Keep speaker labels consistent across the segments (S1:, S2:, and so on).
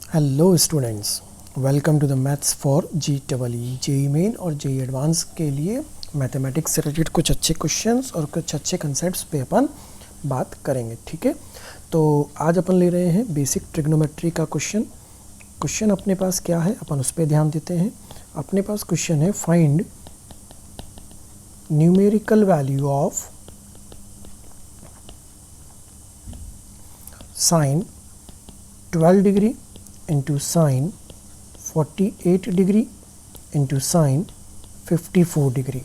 S1: Hello students, welcome to the maths for JEE JEE main और JEE advance के लिए mathematics से related कुछ अच्छे क्वेश्चंस और कुछ अच्छे कंसेप्ट्स पे अपन बात करेंगे। ठीक है, तो आज अपन ले रहे हैं बेसिक ट्रिग्नोमेट्री का क्वेश्चन अपने पास क्या है अपन उस पर ध्यान देते हैं। अपने पास क्वेश्चन है find numerical value of sine 12 degree into sine 48 degree into sine 54 degree.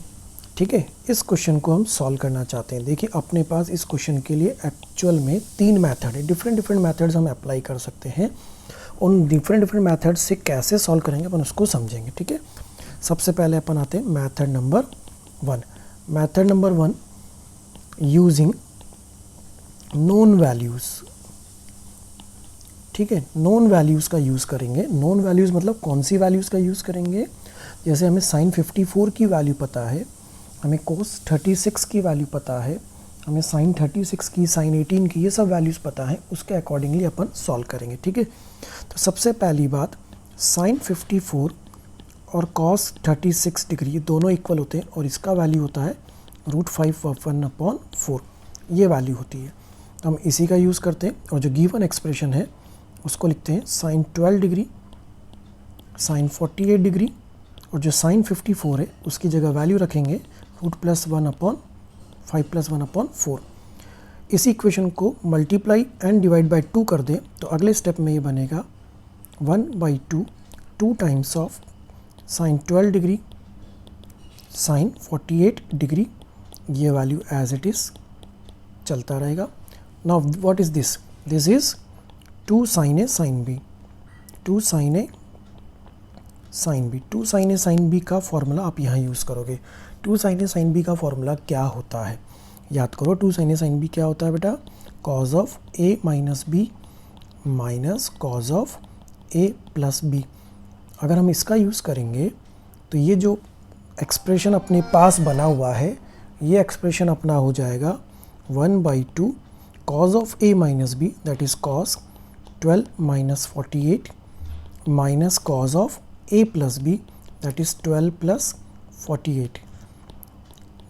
S1: ठीक है, इस क्वेश्चन को हम सॉल्व करना चाहते हैं। देखिए अपने पास इस क्वेश्चन के लिए एक्चुअल में 3 मेथड है, डिफरेंट मेथड्स हम अप्लाई कर सकते हैं। उन डिफरेंट मेथड्स से कैसे सॉल्व करेंगे अपन उसको समझेंगे। ठीक है, सबसे पहले अपन आते हैं method number 1। Method number 1 using known values. ठीक है, नोन वैल्यूज़ का यूज़ करेंगे। नोन वैल्यूज़ मतलब कौन सी वैल्यूज़ का यूज़ करेंगे? जैसे हमें साइन 54 की वैल्यू पता है, हमें कोस 36 की वैल्यू पता है, हमें साइन 36 की, साइन 18 की, ये सब वैल्यूज़ पता है, उसके अकॉर्डिंगली अपन सॉल्व करेंगे। ठीक है, तो सबसे पहली बात, साइन 54 और कॉस 36 डिग्री ये दोनों इक्वल होते हैं और इसका वैल्यू होता है √5/1/4, ये वैल्यू होती है। तो हम इसी का यूज़ करते हैं और जो गिवन एक्सप्रेशन है उसको लिखते हैं साइन 12 डिग्री, साइन 48 डिग्री और जो साइन 54 है उसकी जगह वैल्यू रखेंगे √5+1/4। इसी इक्वेशन को मल्टीप्लाई एंड डिवाइड बाय 2 कर दें तो अगले स्टेप में ये बनेगा 1/2, 2 times of sine 12 degree sine 48 degree, ये वैल्यू एज इट इज़ चलता रहेगा। Now what is this? This is 2 sin A sin B, 2 sin A sin B, 2 sin A sin B का फॉर्मूला आप यहाँ यूज़ करोगे। 2 sin A sin B का formula क्या होता है? याद करो, 2 sin A sin B क्या होता है बेटा? cos of A minus B minus cos of A plus B। अगर हम इसका यूज़ करेंगे तो ये जो एक्सप्रेशन अपने पास बना हुआ है, ये एक्सप्रेशन अपना हो जाएगा 1/2 cos of A minus B, that is cos 12 minus 48 minus cos of A plus B, that is 12 plus 48।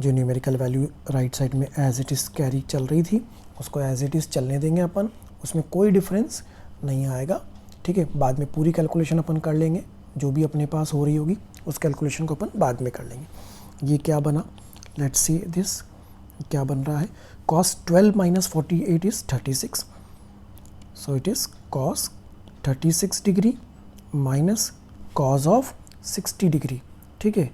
S1: जो न्यूमेरिकल वैल्यू राइट साइड में एज इट इज़ कैरी चल रही थी उसको एज इट इज़ चलने देंगे अपन, उसमें कोई डिफरेंस नहीं आएगा। ठीक है, बाद में पूरी कैलकुलेशन अपन कर लेंगे, जो भी अपने पास हो रही होगी उस कैलकुलेशन को अपन बाद में कर लेंगे। ये क्या बना? लेट्स सी दिस क्या बन रहा है। cos 12 minus 48 is 36, so it is cos 36 degree minus cos of 60 degree. ठीक है,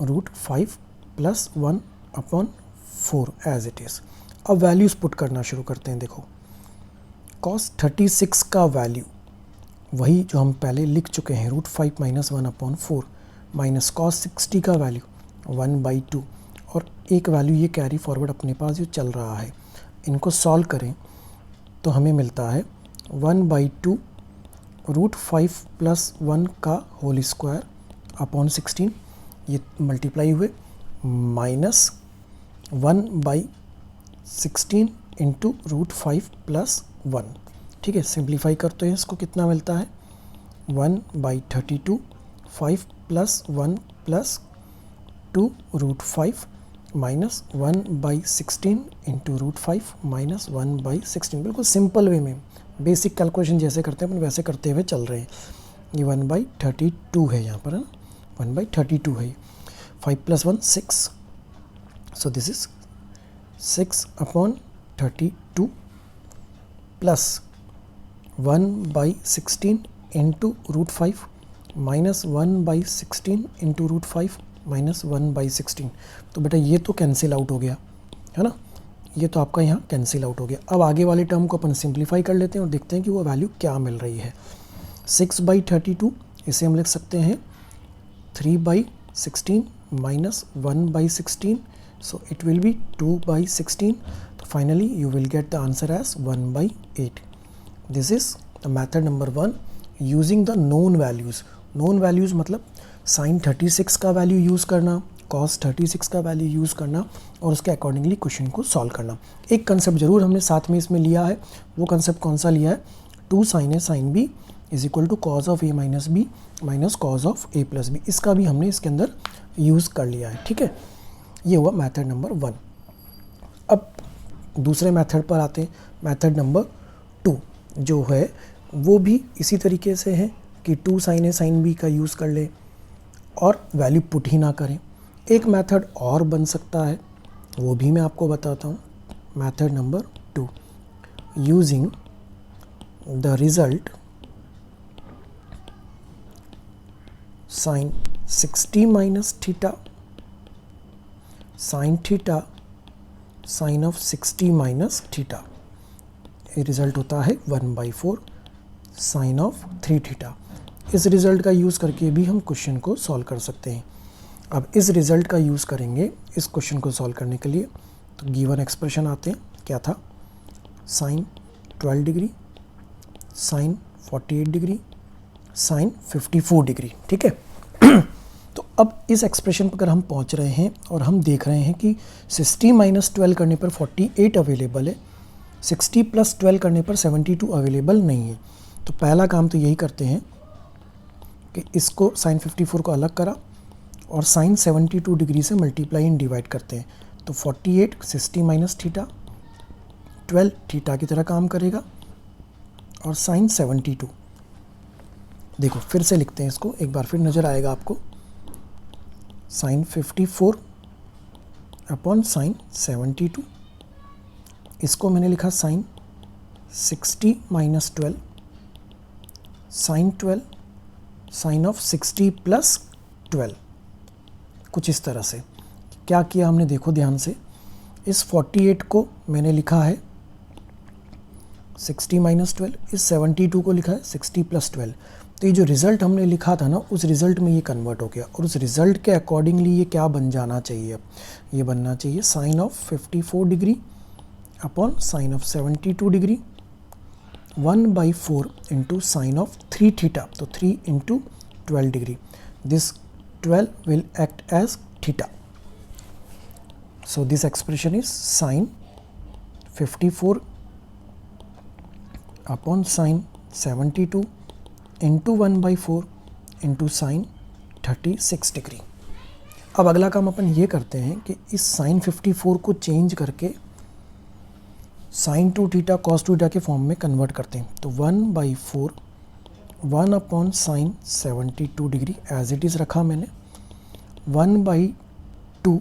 S1: √5+1/4 एज इट इज़। अब वैल्यूज़ पुट करना शुरू करते हैं। देखो cos 36 का वैल्यू वही जो हम पहले लिख चुके हैं, √5-1/4 माइनस cos 60 का वैल्यू 1/2 और एक वैल्यू ये कैरी फॉरवर्ड अपने पास जो चल रहा है। इनको सॉल्व करें तो हमें मिलता है 1/2 √5+1 का होल स्क्वायर अपॉन 16, ये मल्टीप्लाई हुए, माइनस 1/16 इंटू √5+1। ठीक है, सिंप्लीफाई करते हैं इसको, कितना मिलता है 1/32, 5+1 +2 √5 माइनस 1/16 इंटू √5 माइनस 1/16। बिल्कुल सिंपल वे में बेसिक कैलकुलेशन जैसे करते हैं अपन वैसे करते हुए चल रहे हैं। ये 1/32 है यहाँ पर, है ना, 1/32 है। 5+1 6, so this is 6/32 plus 1/16 into √5 minus 1/16 into √5 minus 1/16। तो बेटा ये तो कैंसिल आउट हो गया, है ना, ये तो आपका यहाँ कैंसिल आउट हो गया। अब आगे वाले टर्म को अपन सिंप्लीफाई कर लेते हैं और देखते हैं कि वो वैल्यू क्या मिल रही है। 6/32 इसे हम लिख सकते हैं 3/16 minus 1/16, so it will be 2/16। तो finally you will get the answer as 1/8। This is the method number 1 using the known values. Known values मतलब साइन 36 का वैल्यू यूज़ करना, cos 36 का वैल्यू यूज़ करना और उसके अकॉर्डिंगली क्वेश्चन को solve करना। एक कंसेप्ट ज़रूर हमने साथ में इसमें लिया है, वो कंसेप्ट कौन सा लिया है? 2 sin A sin B is equal to cos of A minus B minus cos of A plus B, इसका भी हमने इसके अंदर यूज़ कर लिया है। ठीक है, ये हुआ मेथड नंबर 1। अब दूसरे मेथड पर आते हैं। मेथड नंबर 2 जो है वो भी इसी तरीके से है कि 2 sin A sin B का यूज़ कर ले और वैल्यू पुट ही ना करें। एक मेथड और बन सकता है, वो भी मैं आपको बताता हूँ। Method number 2, using the result sin 60 minus theta sin theta sin of 60 minus theta, ये रिजल्ट होता है 1/4 sin ऑफ 3 थीटा। इस रिजल्ट का यूज़ करके भी हम क्वेश्चन को सॉल्व कर सकते हैं। अब इस रिजल्ट का यूज़ करेंगे इस क्वेश्चन को सॉल्व करने के लिए। तो गिवन एक्सप्रेशन आते हैं, क्या था, sin 12 degree sin 48 degree sin 54 degree. ठीक है तो अब इस एक्सप्रेशन पर अगर हम पहुंच रहे हैं और हम देख रहे हैं कि 60 माइनस 12 करने पर 48 अवेलेबल है, 60 प्लस 12 करने पर 72 अवेलेबल नहीं है। तो पहला काम तो यही करते हैं कि इसको sin 54 को अलग करा और sin 72 डिग्री से मल्टीप्लाई एंड डिवाइड करते हैं। तो 48 60 माइनस थीटा 12 थीटा की तरह काम करेगा और sin 72, देखो फिर से लिखते हैं इसको, एक बार फिर नज़र आएगा आपको, sin 54 अपॉन sin 72, इसको मैंने लिखा sin 60 minus 12 sin 12 sin of 60 plus 12, कुछ इस तरह से। क्या किया हमने, देखो ध्यान से, इस 48 को मैंने लिखा है 60 माइनस 12, इस 72 को लिखा है 60 प्लस 12। तो ये जो रिज़ल्ट हमने लिखा था ना, उस रिज़ल्ट में ये कन्वर्ट हो गया और उस रिज़ल्ट के अकॉर्डिंगली ये क्या बन जाना चाहिए, अब ये बनना चाहिए sine of 54 degree upon sine of 72 degree 1/4 into sine of 3 theta, तो 3 into 12 degree, this 12 will act as theta. So this expression is sin 54 upon sin 72 into 1/4 into sin 36 degree. अब अगला काम अपन ये करते हैं कि इस sin 54 को चेंज करके sin 2 थीटा cos 2 थीटा के फॉर्म में कन्वर्ट करते हैं। तो 1/4 1 upon sine 72 degree as it is रखा मैंने, 1/2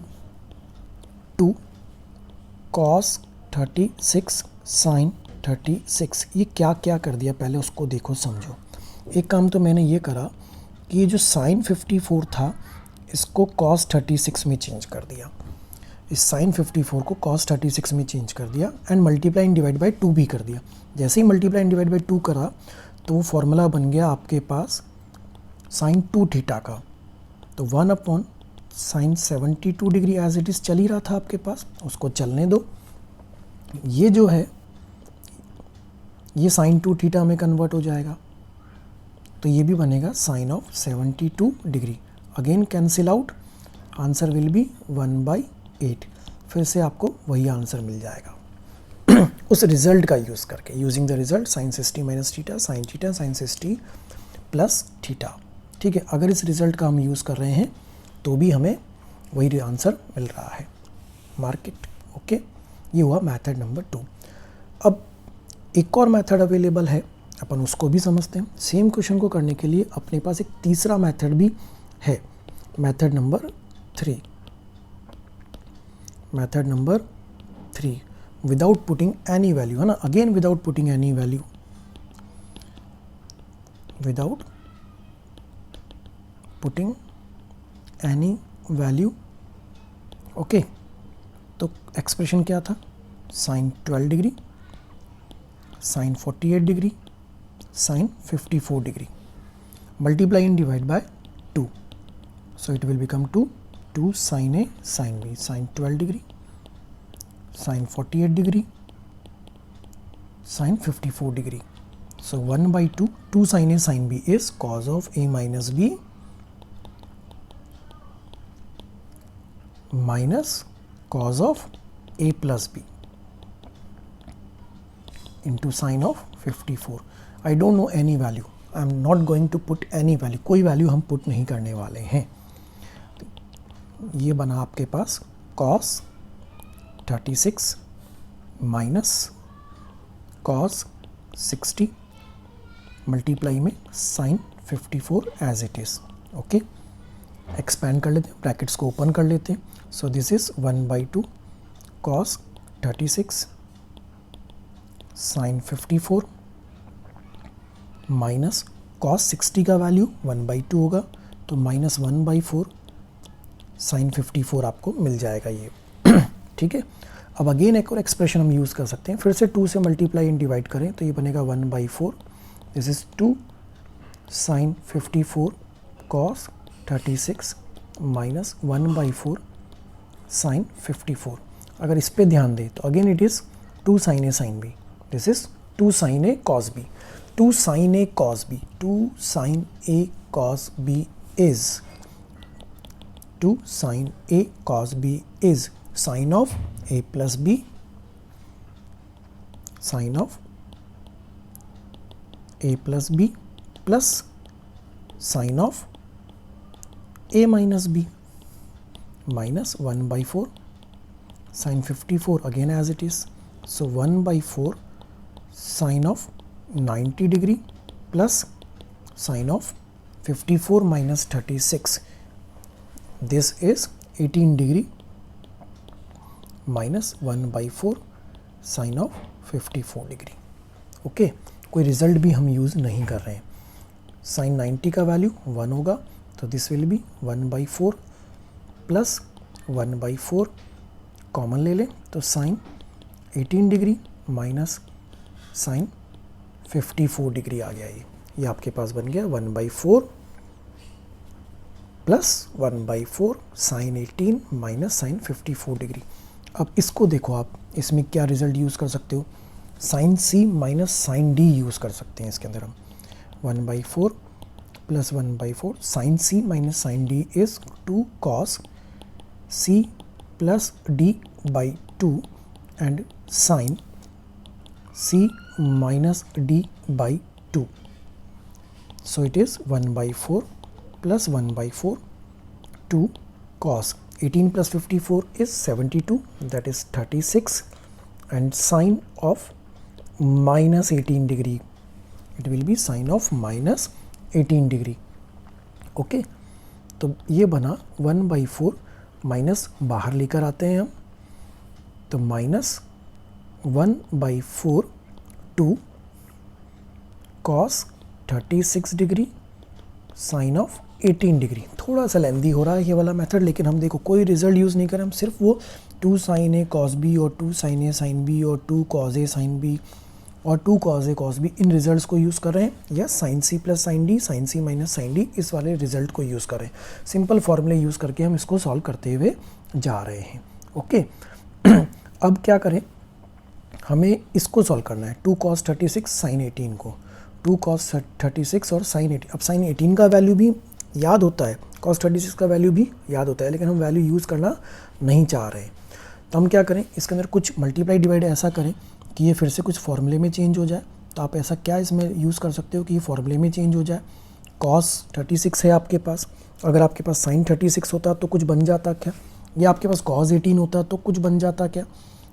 S1: 2 cos 36 साइन 36। ये क्या क्या कर दिया पहले उसको देखो समझो। एक काम तो मैंने ये करा कि ये जो साइन 54 था इसको cos 36 में चेंज कर दिया, इस साइन 54 को cos 36 में चेंज कर दिया and multiply and divide by 2 भी कर दिया। जैसे ही मल्टीप्लाई एंड डिवाइड बाई 2 करा तो वो फॉर्मूला बन गया आपके पास साइन 2 थीटा का। तो 1 upon sine 72 degree as it is चल ही रहा था आपके पास, उसको चलने दो। ये जो है ये साइन 2 थीटा में कन्वर्ट हो जाएगा, तो ये भी बनेगा sine of 72 degree. Again cancel out, answer will be 1/8। फिर से आपको वही आंसर मिल जाएगा उस रिजल्ट का यूज़ करके, using the result sine 60 minus theta sine 60 plus theta. ठीक है, अगर इस रिजल्ट का हम यूज़ कर रहे हैं तो भी हमें वही आंसर मिल रहा है, मार्केट। ओके, ये हुआ मेथड नंबर 2। अब एक और मेथड अवेलेबल है, अपन उसको भी समझते हैं। सेम क्वेश्चन को करने के लिए अपने पास एक तीसरा मेथड भी है, method number 3। Method number 3 without putting any value, है ना, again without putting any value, without putting any value. Okay, तो एक्सप्रेशन क्या था, sine 12 degree sine 48 degree sine 54 degree, multiply and divide by 2, so it will become 2 sine A sine B, sine 12 degree sine 48 degree sine 54 degree. So 1/2 2 sin A sin B is cos of A minus B minus cos of A plus B. into sine of 54. I don't know any value. I am not going to put any value. कोई value हम put नहीं करने वाले हैं. ये बना आपके पास cos 36 माइनस cos 60 मल्टीप्लाई में sin 54 as it is. Okay, expand कर लेते हैं, ब्रैकेट्स को ओपन कर लेते हैं. So this is 1/2 cos 36 sin 54 minus cos 60 का वैल्यू 1/2 होगा, तो माइनस 1/4 sin 54 आपको मिल जाएगा ये. ठीक है. अब अगेन एक और एक्सप्रेशन हम यूज़ कर सकते हैं. फिर से 2 से मल्टीप्लाई एंड डिवाइड करें तो ये बनेगा 1/4. This is 2 sin 54 cos 36 minus 1/4 sin 54. अगर इस पे ध्यान दें तो again it is 2 sin A sin B. This is 2 sin A cos B. 2 sin A cos B. 2 sin A cos B is 2 sin A cos B is sin of A plus B, sin of A plus B plus sin of A minus B minus 1/4 sin 54 again as it is. So 1/4 sin of 90 degree plus sin of 54 minus 36. This is 18 degree minus 1/4 sin of 54 degree. Okay, कोई result भी हम use नहीं कर रहे हैं. sin 90 का value 1 होगा, तो this will be 1/4 plus 1/4 common ले लें तो sin 18 degree minus sin 54 degree आ गया. ये आपके पास बन गया 1/4 plus 1/4 sin 18 minus sin 54 degree. अब इसको देखो आप, इसमें क्या रिजल्ट यूज़ कर सकते हो, sin C minus sin D use कर सकते हैं इसके अंदर हम. 1/4 plus 1/4 sin C minus sin D is 2 cos C plus D by 2 and sin C minus D by 2. So it is 1/4 plus 1/4 2 cos 18 plus 54 is 72, that is 36, and sin of minus 18 degree, it will be sin of minus 18 degree. Okay, तो ये बना 1/4 minus बाहर लेकर आते हैं हम, तो minus 1/4 2 cos 36 degree sine of 18 degree. थोड़ा सा लेंदी हो रहा है ये वाला मेथड, लेकिन हम देखो कोई रिजल्ट यूज़ नहीं करें, हम सिर्फ वो 2 sin A cos B और 2 sin A sin B और 2 cos A sin B और 2 cos A cos B in results को यूज़ कर रहे हैं, या sin C plus sin D, sin C minus sin D इस वाले रिजल्ट को यूज़ कर रहे हैं. सिंपल फॉर्मूले यूज़ करके हम इसको सॉल्व करते हुए जा रहे हैं. ओके, अब क्या करें, हमें इसको सॉल्व करना है 2 cos 36 sin 18 को, 2 cos 36 और sin 18. अब sin 18 का वैल्यू भी याद होता है, cos 36 का वैल्यू भी याद होता है, लेकिन हम वैल्यू यूज़ करना नहीं चाह रहे. तो हम क्या करें, इसके अंदर कुछ मल्टीप्लाई डिवाइड ऐसा करें कि ये फिर से कुछ फॉर्मूले में चेंज हो जाए. तो आप ऐसा क्या इसमें यूज़ कर सकते हो कि ये फॉर्मूले में चेंज हो जाए. cos 36 है आपके पास, अगर आपके पास sin 36 होता तो कुछ बन जाता क्या, या आपके पास cos 18 होता तो कुछ बन जाता क्या.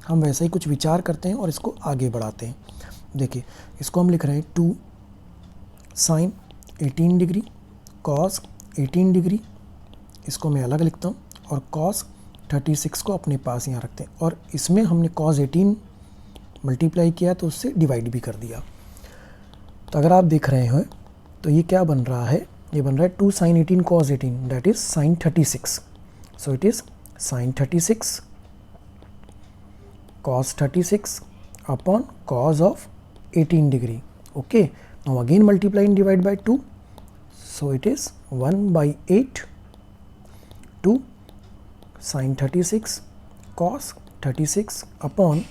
S1: हम वैसा ही कुछ विचार करते हैं और इसको आगे बढ़ाते हैं. देखिए, इसको हम लिख रहे हैं 2 sin 18 डिग्री cos 18 डिग्री, इसको मैं अलग लिखता हूँ, और cos 36 को अपने पास यहाँ रखते हैं, और इसमें हमने cos 18 मल्टीप्लाई किया तो उससे डिवाइड भी कर दिया. तो अगर आप देख रहे हो तो ये क्या बन रहा है, ये बन रहा है 2 sin 18 cos 18, that is sin 36. So it is sin 36 cos 36 upon cos of 18 degree. Okay, now again multiply and divide by 2. So it is 1/8 2 sin 36 cos 36 upon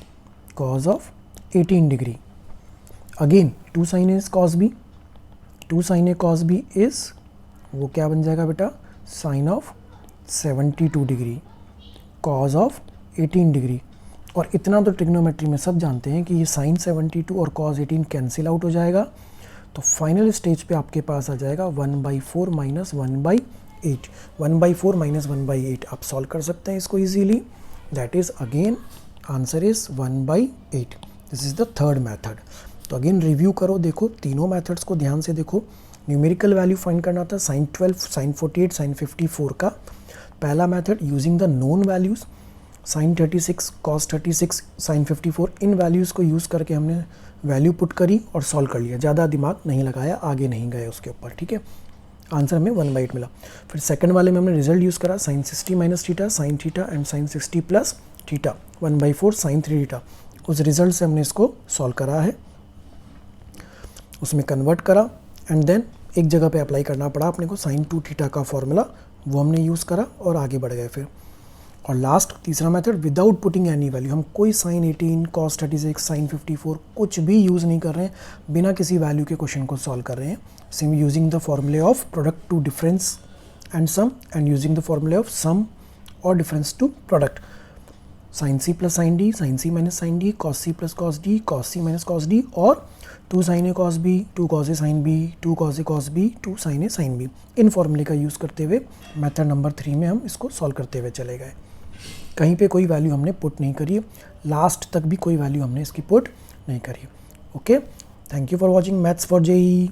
S1: cos of 18 degree. Again 2 sin A is cos B, 2 sin A cos B is वो क्या बन जाएगा बेटा, sin of 72 degree cos of 18 degree. और इतना तो trigonometry में सब जानते हैं कि ये साइन 72 और कॉस 18 कैंसिल आउट हो जाएगा, तो फाइनल स्टेज पे आपके पास आ जाएगा 1/4 माइनस 1/8। 1/4 माइनस 1/8 आप सॉल्व कर सकते हैं इसको easily, that is again answer is 1/8। This is the third method. तो अगेन रिव्यू करो, देखो तीनों मेथड्स को ध्यान से देखो। न्यूमेरिकल वैल्यू फाइंड करना था साइन 12, साइन 48, साइन 54 का। पहला method using the known values, sine 36, cos 36, sine 54, इन वैल्यूज़ को यूज़ करके हमने वैल्यू पुट करी और सॉल्व कर लिया, ज़्यादा दिमाग नहीं लगाया, आगे नहीं गए उसके ऊपर, ठीक है। आंसर हमें 1/8 मिला। फिर सेकंड वाले में हमने रिजल्ट यूज़ करा, sine 60 minus theta, sine theta and sine 60 plus theta, 1/4 sine 3 theta. उस रिजल्ट से हमने इसको सॉल्व करा है, उसमें कन्वर्ट करा एंड देन एक जगह पे अप्लाई करना पड़ा अपने को, साइन 2 थीटा का फॉर्मूला वो हमने यूज़ करा और आगे बढ़ गए फिर। और लास्ट तीसरा method without putting any value, हम कोई साइन 18, कॉस 36, साइन 54 कुछ भी यूज़ नहीं कर रहे हैं, बिना किसी वैल्यू के क्वेश्चन को सॉल्व कर रहे हैं, सिम using the formulae of product to difference and sum and using the formulae of sum और difference to product. Sine C plus sine D, sine C minus sine D, cos C plus cos D, cos C minus cos D, और 2 sine A cos B, 2 cos A sine B, 2 cos A cos B, 2 sine A sine B. इन formulae का use करते हुए method number 3 में हम इसको solve करते हुए चले गए। कहीं पे कोई वैल्यू हमने पुट नहीं करी है, लास्ट तक भी कोई वैल्यू हमने इसकी पुट नहीं करी। Okay, thank you for watching maths for JEE.